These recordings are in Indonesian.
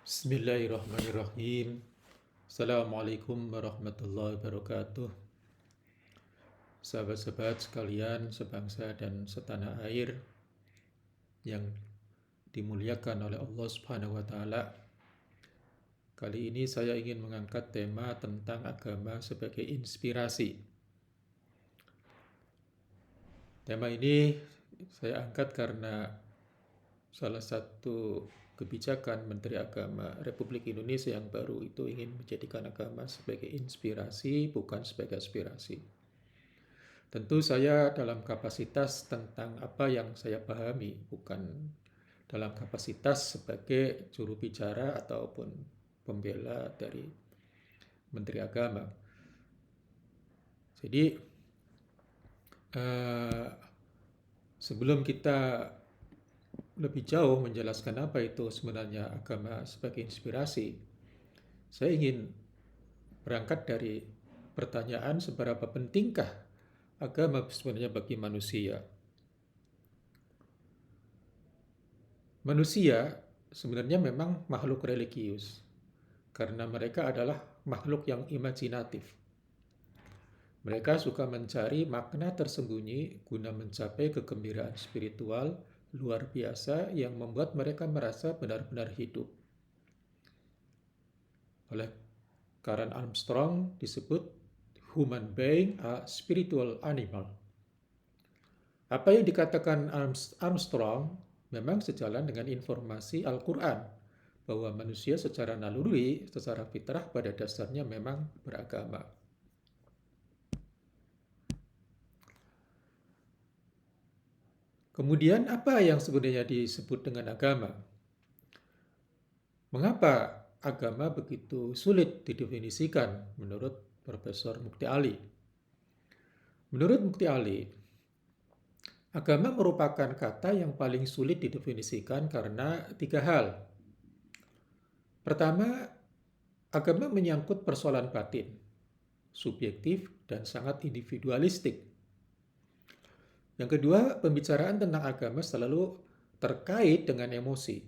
Bismillahirrahmanirrahim. Assalamualaikum warahmatullahi wabarakatuh. Sahabat-sahabat sekalian sebangsa dan setanah air yang dimuliakan oleh Allah Subhanahu wa taala. Kali ini saya ingin mengangkat tema tentang agama sebagai inspirasi. Tema ini saya angkat karena salah satu kebijakan Menteri Agama Republik Indonesia yang baru itu ingin menjadikan agama sebagai inspirasi, bukan sebagai aspirasi. Tentu saya dalam kapasitas tentang apa yang saya pahami, bukan dalam kapasitas sebagai juru bicara ataupun pembela dari Menteri Agama. Jadi sebelum kita lebih jauh menjelaskan apa itu sebenarnya agama sebagai inspirasi, saya ingin berangkat dari pertanyaan seberapa pentingkah agama sebenarnya bagi manusia. Manusia sebenarnya memang makhluk religius karena mereka adalah makhluk yang imajinatif. Mereka suka mencari makna tersembunyi guna mencapai kegembiraan spiritual luar biasa yang membuat mereka merasa benar-benar hidup. Oleh Karen Armstrong disebut human being a spiritual animal. Apa yang dikatakan Armstrong memang sejalan dengan informasi Al-Quran bahwa manusia secara naluri, secara fitrah pada dasarnya memang beragama. Kemudian apa yang sebenarnya disebut dengan agama? Mengapa agama begitu sulit didefinisikan menurut Profesor Mukti Ali? Menurut Mukti Ali, agama merupakan kata yang paling sulit didefinisikan karena tiga hal. Pertama, agama menyangkut persoalan batin, subjektif, dan sangat individualistik. Yang kedua, pembicaraan tentang agama selalu terkait dengan emosi.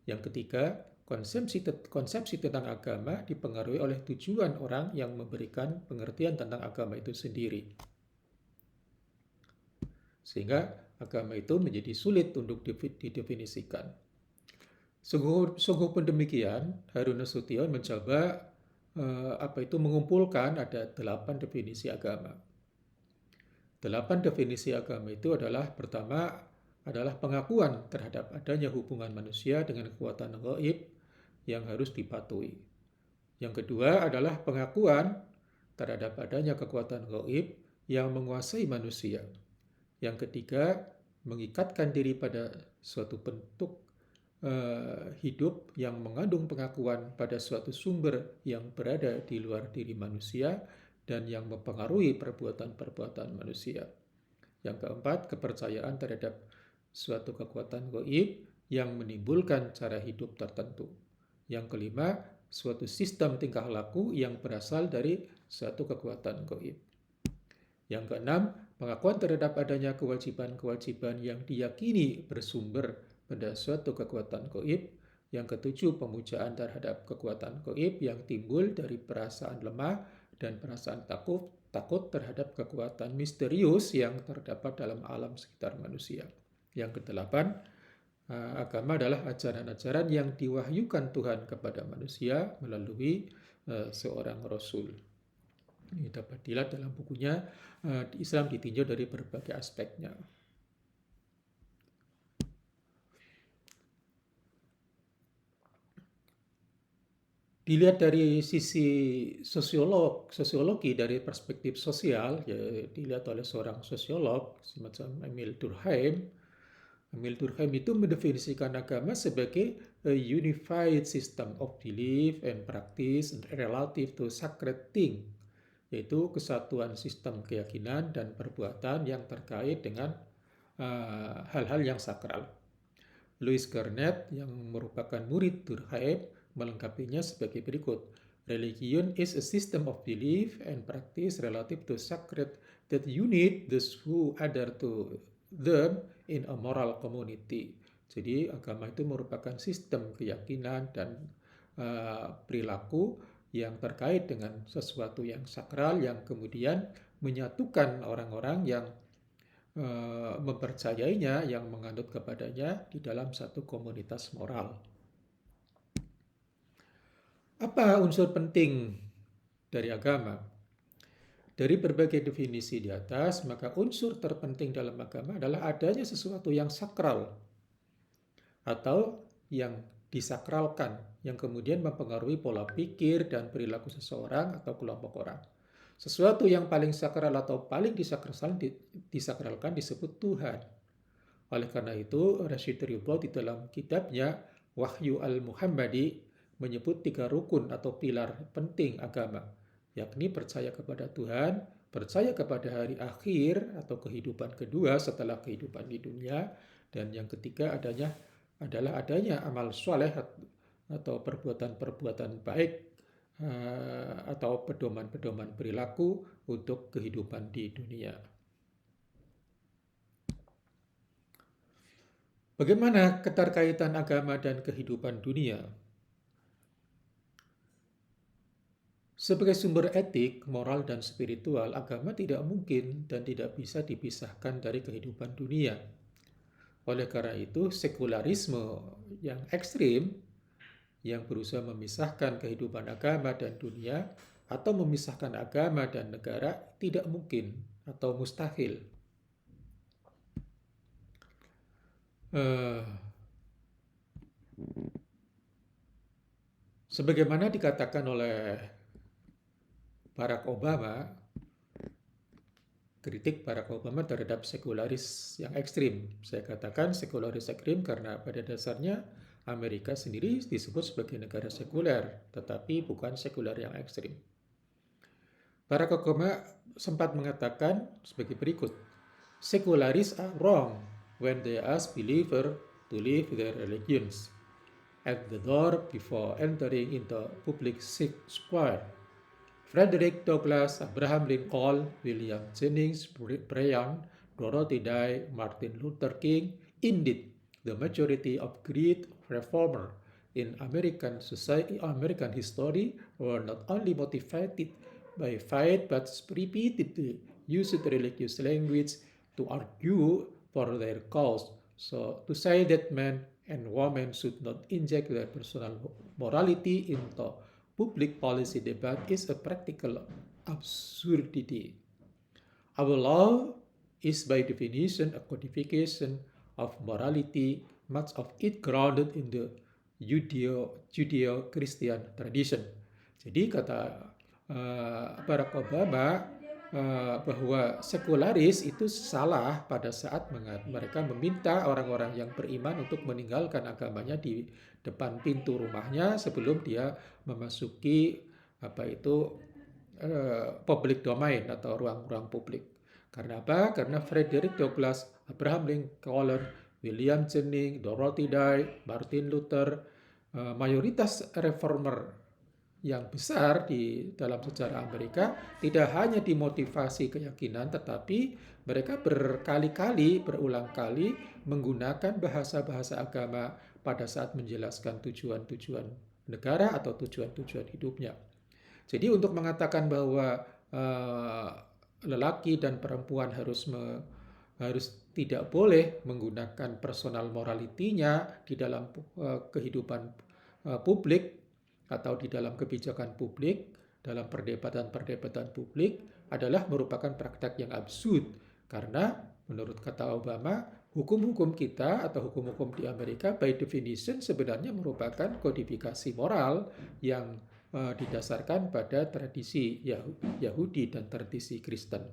Yang ketiga, konsepsi tentang agama dipengaruhi oleh tujuan orang yang memberikan pengertian tentang agama itu sendiri. Sehingga agama itu menjadi sulit untuk didefinisikan. Sungguh pun demikian, Harun Nasution mencoba mengumpulkan ada 8 definisi agama. 8 definisi agama itu adalah pertama adalah pengakuan terhadap adanya hubungan manusia dengan kekuatan gaib yang harus dipatuhi. Yang kedua adalah pengakuan terhadap adanya kekuatan gaib yang menguasai manusia. Yang ketiga, mengikatkan diri pada suatu bentuk hidup yang mengandung pengakuan pada suatu sumber yang berada di luar diri manusia dan yang mempengaruhi perbuatan-perbuatan manusia. Yang keempat, kepercayaan terhadap suatu kekuatan gaib yang menimbulkan cara hidup tertentu. Yang kelima, suatu sistem tingkah laku yang berasal dari suatu kekuatan gaib. Yang keenam, pengakuan terhadap adanya kewajiban-kewajiban yang diyakini bersumber pada suatu kekuatan gaib. Yang ketujuh, pemujaan terhadap kekuatan gaib yang timbul dari perasaan lemah dan perasaan takut terhadap kekuatan misterius yang terdapat dalam alam sekitar manusia. Yang kedelapan, agama adalah ajaran-ajaran yang diwahyukan Tuhan kepada manusia melalui seorang Rasul. Ini dapat dilihat dalam bukunya Islam ditinjau dari berbagai aspeknya. Dilihat dari sisi sosiologi dari perspektif sosial, ya, dilihat oleh seorang sosiolog semacam Emil Durkheim. Emil Durkheim itu mendefinisikan agama sebagai a unified system of belief and practice relative to sacred thing, yaitu kesatuan sistem keyakinan dan perbuatan yang terkait dengan hal-hal yang sakral. Louis Garnet yang merupakan murid Durkheim melengkapinya sebagai berikut. Religion is a system of belief and practice relative to sacred that unite those who adhere to them in a moral community. Jadi agama itu merupakan sistem keyakinan dan perilaku yang terkait dengan sesuatu yang sakral yang kemudian menyatukan orang-orang yang mempercayainya, yang menganut kepadanya di dalam satu komunitas moral. Apa unsur penting dari agama? Dari berbagai definisi di atas, maka unsur terpenting dalam agama adalah adanya sesuatu yang sakral atau yang disakralkan, yang kemudian mempengaruhi pola pikir dan perilaku seseorang atau kelompok orang. Sesuatu yang paling sakral atau paling disakralkan disebut Tuhan. Oleh karena itu, Rashid Ribot di dalam kitabnya Wahyu al-Muhammadi menyebut 3 rukun atau pilar penting agama, yakni percaya kepada Tuhan, percaya kepada hari akhir atau kehidupan kedua setelah kehidupan di dunia, dan yang ketiga adalah adanya amal soleh atau perbuatan-perbuatan baik atau pedoman-pedoman perilaku untuk kehidupan di dunia. Bagaimana keterkaitan agama dan kehidupan dunia? Sebagai sumber etik, moral, dan spiritual, agama tidak mungkin dan tidak bisa dipisahkan dari kehidupan dunia. Oleh karena itu, sekularisme yang ekstrim yang berusaha memisahkan kehidupan agama dan dunia atau memisahkan agama dan negara tidak mungkin atau mustahil. Sebagaimana dikatakan oleh Barack Obama, kritik Barack Obama terhadap sekularis yang ekstrim. Saya katakan sekularis ekstrim karena pada dasarnya Amerika sendiri disebut sebagai negara sekuler, tetapi bukan sekuler yang ekstrim. Barack Obama sempat mengatakan sebagai berikut, "Secularists are wrong when they ask believers to leave their religions at the door before entering into public square." Frederick Douglass, Abraham Lincoln, William Jennings Bryan, Dorothy Day, Martin Luther King, indeed, the majority of great reformers in American society, American history, were not only motivated by faith but repeatedly used religious language to argue for their cause. So, to say that men and women should not inject their personal morality into public policy debate is a practical absurdity. Our law is by definition a codification of morality, much of it grounded in the Judeo-Christian tradition. Jadi kata Barack Obama bahwa sekularis itu salah pada saat mereka meminta orang-orang yang beriman untuk meninggalkan agamanya di depan pintu rumahnya sebelum dia memasuki public domain atau ruang-ruang publik. Karena apa? Karena Frederick Douglass, Abraham Lincoln, William Jennings, Dorothy Day, Martin Luther, mayoritas reformer yang besar di dalam sejarah Amerika tidak hanya dimotivasi keyakinan, tetapi mereka berkali-kali, berulang kali menggunakan bahasa-bahasa agama pada saat menjelaskan tujuan-tujuan negara atau tujuan-tujuan hidupnya. Jadi untuk mengatakan bahwa lelaki dan perempuan harus tidak boleh menggunakan personal morality-nya di dalam kehidupan publik atau di dalam kebijakan publik, dalam perdebatan-perdebatan publik adalah merupakan praktek yang absurd. Karena menurut kata Obama, hukum-hukum kita atau hukum-hukum di Amerika by definition sebenarnya merupakan kodifikasi moral yang didasarkan pada tradisi Yahudi dan tradisi Kristen.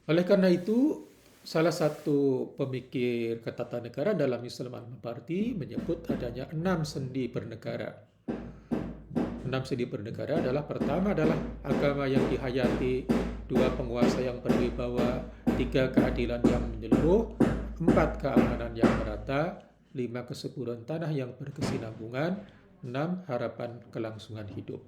Oleh karena itu, salah satu pemikir ketatanegaraan dalam Islam Al-Mawardi menyebut adanya 6 sendi bernegara. 6 sendi bernegara adalah pertama adalah agama yang dihayati, 2 penguasa yang berwibawa, 3 keadilan yang menyeluruh, 4 keamanan yang merata, 5 kesuburan tanah yang berkesinambungan, 6 harapan kelangsungan hidup.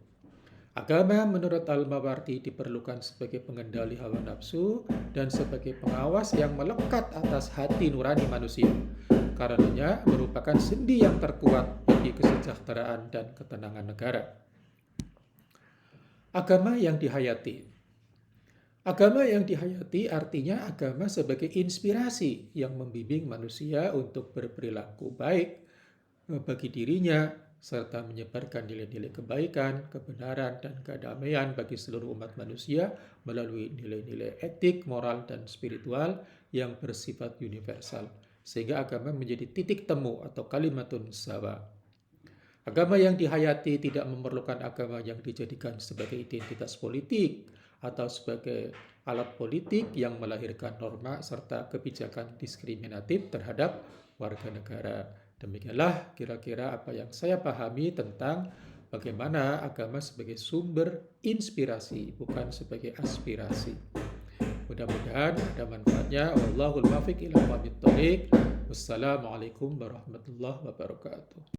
Agama menurut Al-Mawardi diperlukan sebagai pengendali hawa nafsu dan sebagai pengawas yang melekat atas hati nurani manusia. Karenanya merupakan sendi yang terkuat bagi kesejahteraan dan ketenangan negara. Agama yang dihayati. Agama yang dihayati artinya agama sebagai inspirasi yang membimbing manusia untuk berperilaku baik bagi dirinya, serta menyebarkan nilai-nilai kebaikan, kebenaran, dan kedamaian bagi seluruh umat manusia melalui nilai-nilai etik, moral, dan spiritual yang bersifat universal. Sehingga agama menjadi titik temu atau kalimatun sawa. Agama yang dihayati tidak memerlukan agama yang dijadikan sebagai identitas politik atau sebagai alat politik yang melahirkan norma serta kebijakan diskriminatif terhadap warga negara. Demikianlah kira-kira apa yang saya pahami tentang bagaimana agama sebagai sumber inspirasi, bukan sebagai aspirasi. Mudah-mudahan ada manfaatnya. Wallahul muwaffiq ila aqwamit thoriq. Wassalamualaikum warahmatullahi wabarakatuh.